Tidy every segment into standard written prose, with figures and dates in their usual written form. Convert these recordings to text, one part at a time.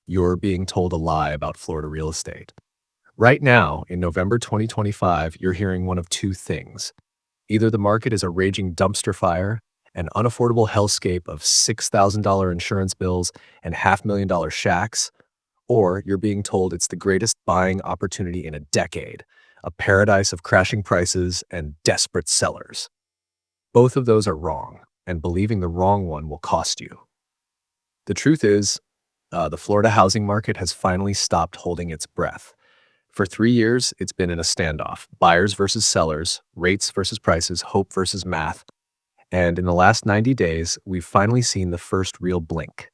You're being told a lie about Florida real estate. Right now, in November 2025, you're hearing one of two things. Either the market is a raging dumpster fire, an unaffordable hellscape of $6,000 insurance bills and $500,000 shacks, or you're being told it's the greatest buying opportunity in a decade, a paradise of crashing prices and desperate sellers. Both of those are wrong, and believing the wrong one will cost you. The truth is, the Florida housing market has finally stopped holding its breath. For 3 years, it's been in a standoff: buyers versus sellers, rates versus prices, hope versus math. And in the last 90 days, we've finally seen the first real blink.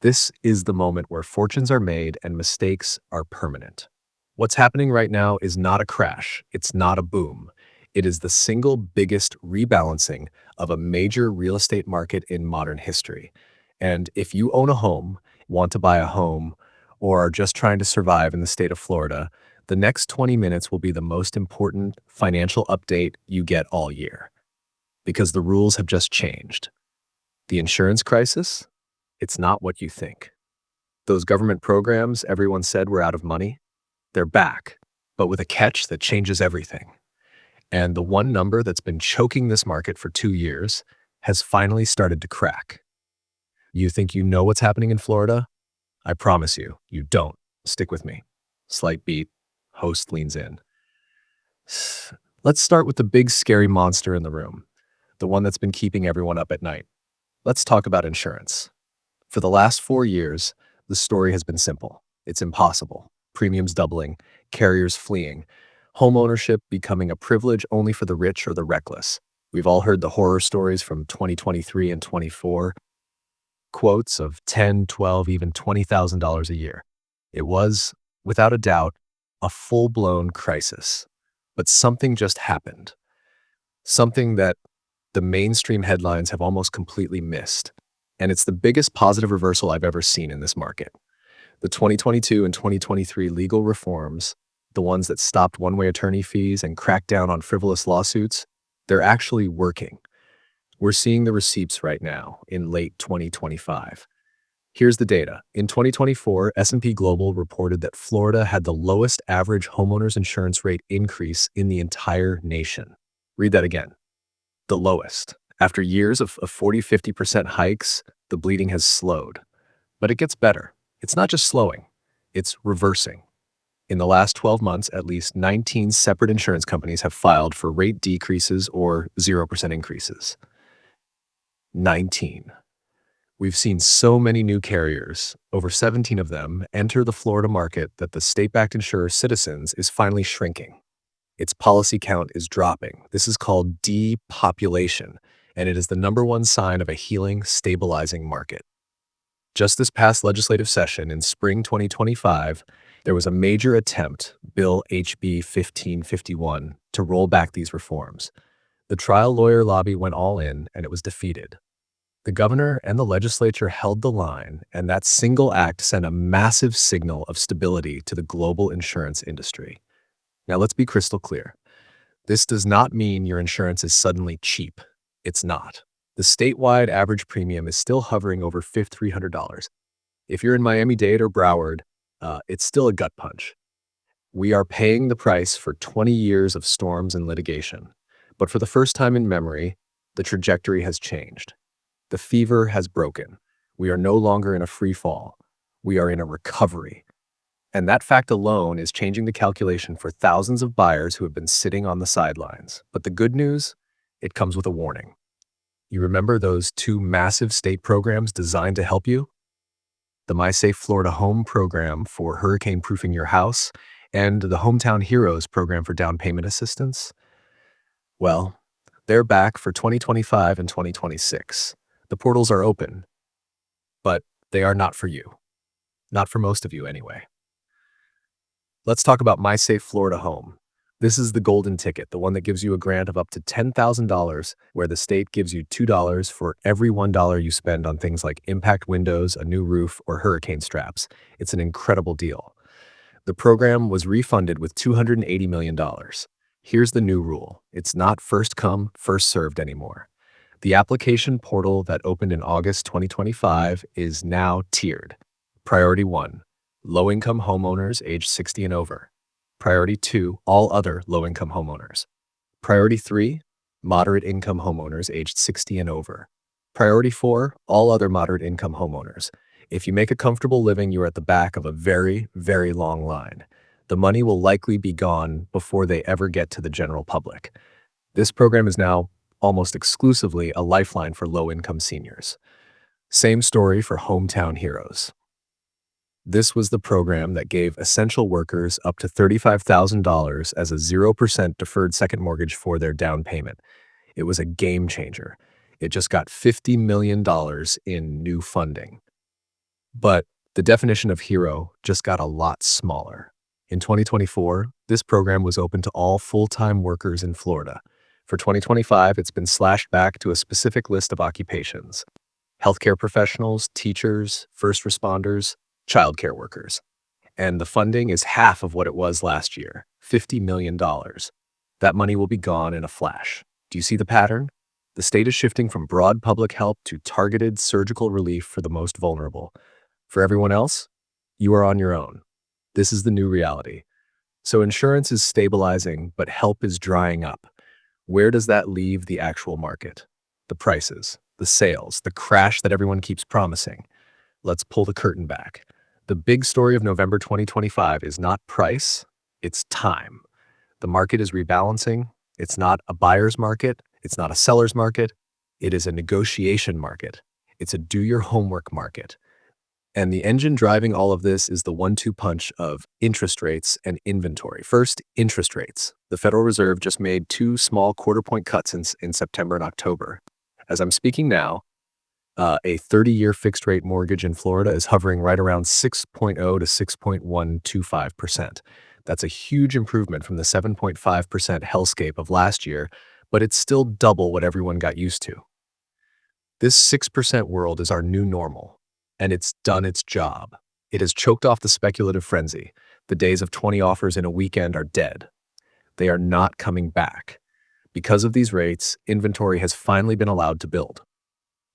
This is the moment where fortunes are made and mistakes are permanent. What's happening right now is not a crash, it's not a boom. It is the single biggest rebalancing of a major real estate market in modern history. And if you own a home, want to buy a home, or are just trying to survive in the state of Florida, the next 20 minutes will be the most important financial update you get all year. Because the rules have just changed. The insurance crisis? It's not what you think. Those government programs everyone said were out of money? They're back, but with a catch that changes everything. And the one number that's been choking this market for 2 years has finally started to crack. You think you know what's happening in Florida? I promise you, you don't. Stick with me. Slight beat. Host leans in. Let's start with the big scary monster in the room, the one that's been keeping everyone up at night. Let's talk about insurance. For the last 4 years, the story has been simple. It's impossible. Premiums doubling, carriers fleeing, homeownership becoming a privilege only for the rich or the reckless. We've all heard the horror stories from 2023 and 24, quotes of $10, $12, even $20,000 a year. It was, without a doubt, a full-blown crisis. But something just happened. Something that the mainstream headlines have almost completely missed. And it's the biggest positive reversal I've ever seen in this market. The 2022 and 2023 legal reforms, the ones that stopped one-way attorney fees and cracked down on frivolous lawsuits, they're actually working. We're seeing the receipts right now in late 2025. Here's the data. In 2024, S&P Global reported that Florida had the lowest average homeowners insurance rate increase in the entire nation. Read that again. The lowest. After years of 40-50% hikes, the bleeding has slowed. But it gets better. It's not just slowing, it's reversing. In the last 12 months, at least 19 separate insurance companies have filed for rate decreases or 0% increases. 19. We've seen so many new carriers, over 17 of them, enter the Florida market that the state-backed insurer Citizens is finally shrinking. Its policy count is dropping. This is called depopulation, and it is the number one sign of a healing, stabilizing market. Just this past legislative session in spring 2025, there was a major attempt, Bill HB 1551, to roll back these reforms. The trial lawyer lobby went all in, and it was defeated. The governor and the legislature held the line, and that single act sent a massive signal of stability to the global insurance industry. Now, let's be crystal clear. This does not mean your insurance is suddenly cheap. It's not. The statewide average premium is still hovering over $5,300. If you're in Miami-Dade or Broward, it's still a gut punch. We are paying the price for 20 years of storms and litigation. But for the first time in memory, the trajectory has changed. The fever has broken. We are no longer in a free fall. We are in a recovery. And that fact alone is changing the calculation for thousands of buyers who have been sitting on the sidelines. But the good news, it comes with a warning. You remember those two massive state programs designed to help you? The MySafe Florida Home program for hurricane-proofing your house and the Hometown Heroes program for down payment assistance? Well, they're back for 2025 and 2026. The portals are open, but they are not for you. Not for most of you, anyway. Let's talk about MySafe Florida Home. This is the golden ticket, the one that gives you a grant of up to $10,000, where the state gives you $2 for every $1 you spend on things like impact windows, a new roof, or hurricane straps. It's an incredible deal. The program was refunded with $280 million. Here's the new rule. It's not first come, first served anymore. The application portal that opened in August 2025 is now tiered. Priority 1, low-income homeowners aged 60 and over. Priority 2, all other low-income homeowners. Priority 3, moderate income homeowners aged 60 and over. Priority 4, all other moderate income homeowners. If you make a comfortable living, you are at the back of a very, very long line. The money will likely be gone before they ever get to the general public. This program is now almost exclusively a lifeline for low-income seniors. Same story for Hometown Heroes. This was the program that gave essential workers up to $35,000 as a 0% deferred second mortgage for their down payment. It was a game changer. It just got $50 million in new funding. But the definition of hero just got a lot smaller. In 2024, this program was open to all full-time workers in Florida. For 2025, it's been slashed back to a specific list of occupations: healthcare professionals, teachers, first responders, childcare workers. And the funding is half of what it was last year, $50 million. That money will be gone in a flash. Do you see the pattern? The state is shifting from broad public help to targeted surgical relief for the most vulnerable. For everyone else, you are on your own. This is the new reality. So insurance is stabilizing, but help is drying up. Where does that leave the actual market? The prices, the sales, the crash that everyone keeps promising. Let's pull the curtain back. The big story of November 2025 is not price, it's time. The market is rebalancing. It's not a buyer's market. It's not a seller's market. It is a negotiation market. It's a do your homework market. And the engine driving all of this is the 1-2 punch of interest rates and inventory. First, interest rates. The Federal Reserve just made 2 small quarter-point cuts in September and October. As I'm speaking now, a 30-year fixed-rate mortgage in Florida is hovering right around 6.0 to 6.125%. That's a huge improvement from the 7.5% hellscape of last year, but it's still double what everyone got used to. This 6% world is our new normal, and it's done its job. It has choked off the speculative frenzy. The days of 20 offers in a weekend are dead. They are not coming back. Because of these rates, inventory has finally been allowed to build.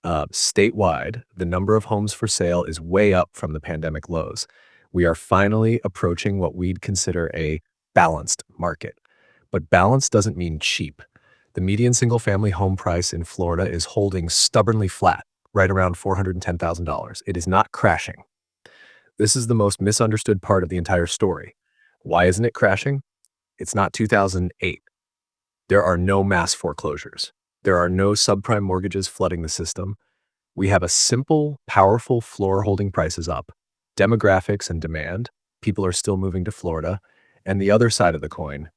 Statewide, the number of homes for sale is way up from the pandemic lows. We are finally approaching what we'd consider a balanced market. But balance doesn't mean cheap. The median single-family home price in Florida is holding stubbornly flat, right around $410,000. It is not crashing. This is the most misunderstood part of the entire story. Why isn't it crashing? It's not 2008. There are no mass foreclosures. There are no subprime mortgages flooding the system. We have a simple, powerful floor holding prices up, demographics and demand. People are still moving to Florida. And the other side of the coin,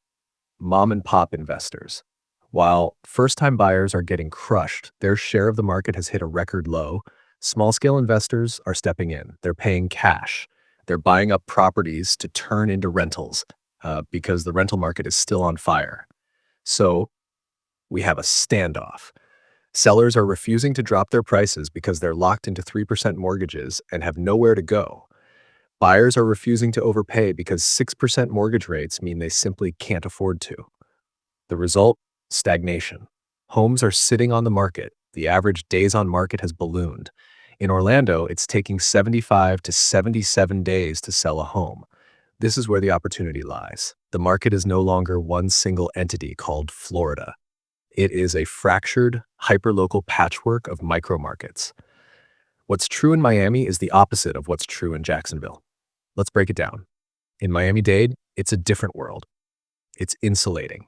mom and pop investors. While first-time buyers are getting crushed, their share of the market has hit a record low. Small-scale investors are stepping in. They're paying cash. They're buying up properties to turn into rentals because the rental market is still on fire. So we have a standoff. Sellers are refusing to drop their prices because they're locked into 3% mortgages and have nowhere to go. Buyers are refusing to overpay because 6% mortgage rates mean they simply can't afford to. The result? Stagnation. Homes are sitting on the market. The average days on market has ballooned. In Orlando, it's taking 75 to 77 days to sell a home. This is where the opportunity lies. The market is no longer one single entity called Florida. It is a fractured, hyperlocal patchwork of micro-markets. What's true in Miami is the opposite of what's true in Jacksonville. Let's break it down. In Miami-Dade, it's a different world. It's insulating.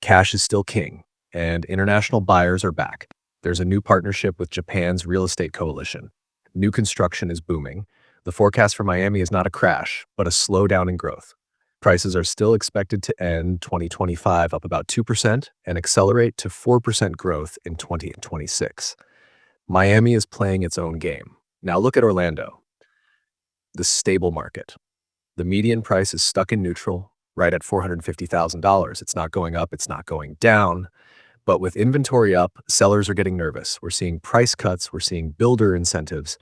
Cash is still king, and international buyers are back. There's a new partnership with Japan's real estate coalition. New construction is booming. The forecast for Miami is not a crash, but a slowdown in growth. Prices are still expected to end 2025 up about 2% and accelerate to 4% growth in 2026. Miami is playing its own game. Now look at Orlando, the stable market. The median price is stuck in neutral, right at $450,000. It's not going up, it's not going down. But with inventory up, sellers are getting nervous. We're seeing price cuts, we're seeing builder incentives.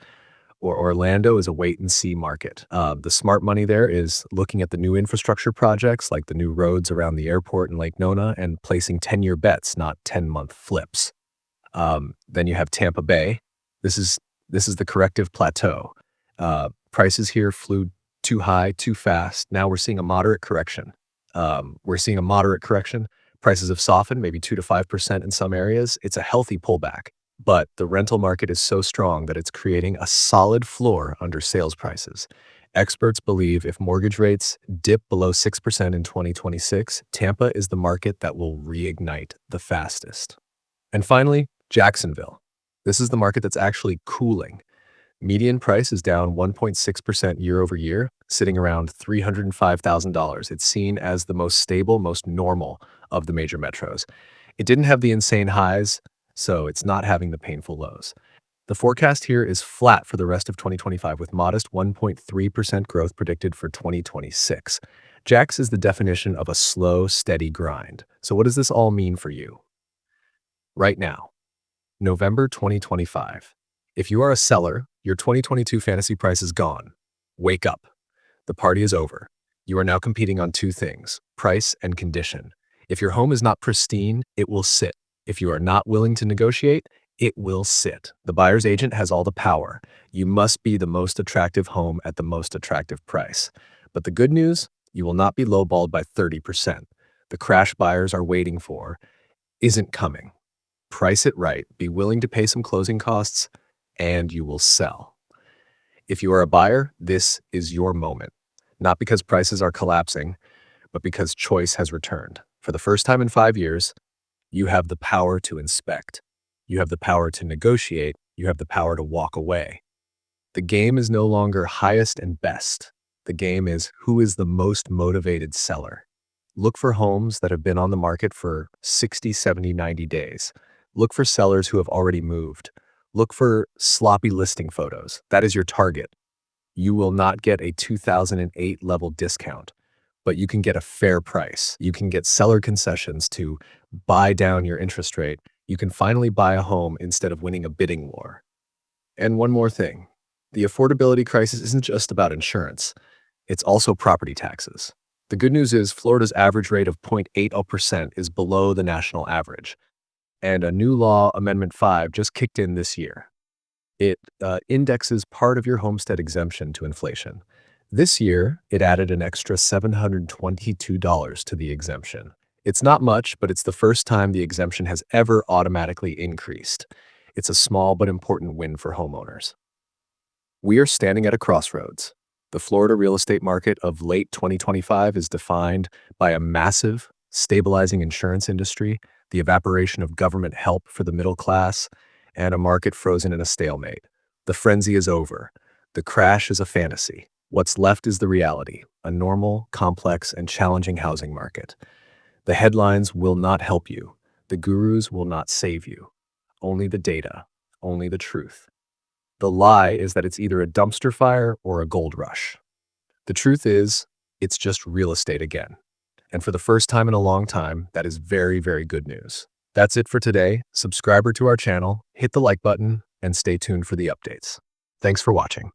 Or Orlando is a wait-and-see market. The smart money there is looking at the new infrastructure projects like the new roads around the airport in Lake Nona and placing 10-year bets, not 10-month flips. Then you have Tampa Bay. This is the corrective plateau. Prices here flew too high, too fast. Now we're seeing a moderate correction. Prices have softened, maybe 2 to 5% in some areas. It's a healthy pullback, but the rental market is so strong that it's creating a solid floor under sales prices. Experts believe if mortgage rates dip below 6% in 2026, Tampa is the market that will reignite the fastest. And finally, Jacksonville. This is the market that's actually cooling. Median price is down 1.6% year over year, sitting around $305,000. It's seen as the most stable, most normal of the major metros. It didn't have the insane highs, so it's not having the painful lows. The forecast here is flat for the rest of 2025 with modest 1.3% growth predicted for 2026. Jax is the definition of a slow, steady grind. So what does this all mean for you? Right now, November 2025. If you are a seller, your 2022 fantasy price is gone. Wake up. The party is over. You are now competing on two things, price and condition. If your home is not pristine, it will sit. If you are not willing to negotiate, it will sit. The buyer's agent has all the power. You must be the most attractive home at the most attractive price. But the good news, you will not be lowballed by 30%. The crash buyers are waiting for isn't coming. Price it right, be willing to pay some closing costs, and you will sell. If you are a buyer, this is your moment. Not because prices are collapsing, but because choice has returned. For the first time in 5 years, you have the power to inspect. You have the power to negotiate. You have the power to walk away. The game is no longer highest and best. The game is who is the most motivated seller. Look for homes that have been on the market for 60, 70, 90 days. Look for sellers who have already moved. Look for sloppy listing photos. That is your target. You will not get a 2008 level discount, but you can get a fair price. You can get seller concessions to buy down your interest rate. You can finally buy a home instead of winning a bidding war. And one more thing, the affordability crisis isn't just about insurance. It's also property taxes. The good news is Florida's average rate of 0.80% is below the national average. And a new law, Amendment 5, just kicked in this year. It indexes part of your homestead exemption to inflation. This year, it added an extra $722 to the exemption. It's not much, but it's the first time the exemption has ever automatically increased. It's a small but important win for homeowners. We are standing at a crossroads. The Florida real estate market of late 2025 is defined by a massive, stabilizing insurance industry, the evaporation of government help for the middle class, and a market frozen in a stalemate. The frenzy is over. The crash is a fantasy. What's left is the reality, a normal, complex, and challenging housing market. The headlines will not help you. The gurus will not save you. Only the data, only the truth. The lie is that it's either a dumpster fire or a gold rush. The truth is, it's just real estate again. And for the first time in a long time, that is very, very good news. That's it for today. Subscribe to our channel, hit the like button, and stay tuned for the updates. Thanks for watching.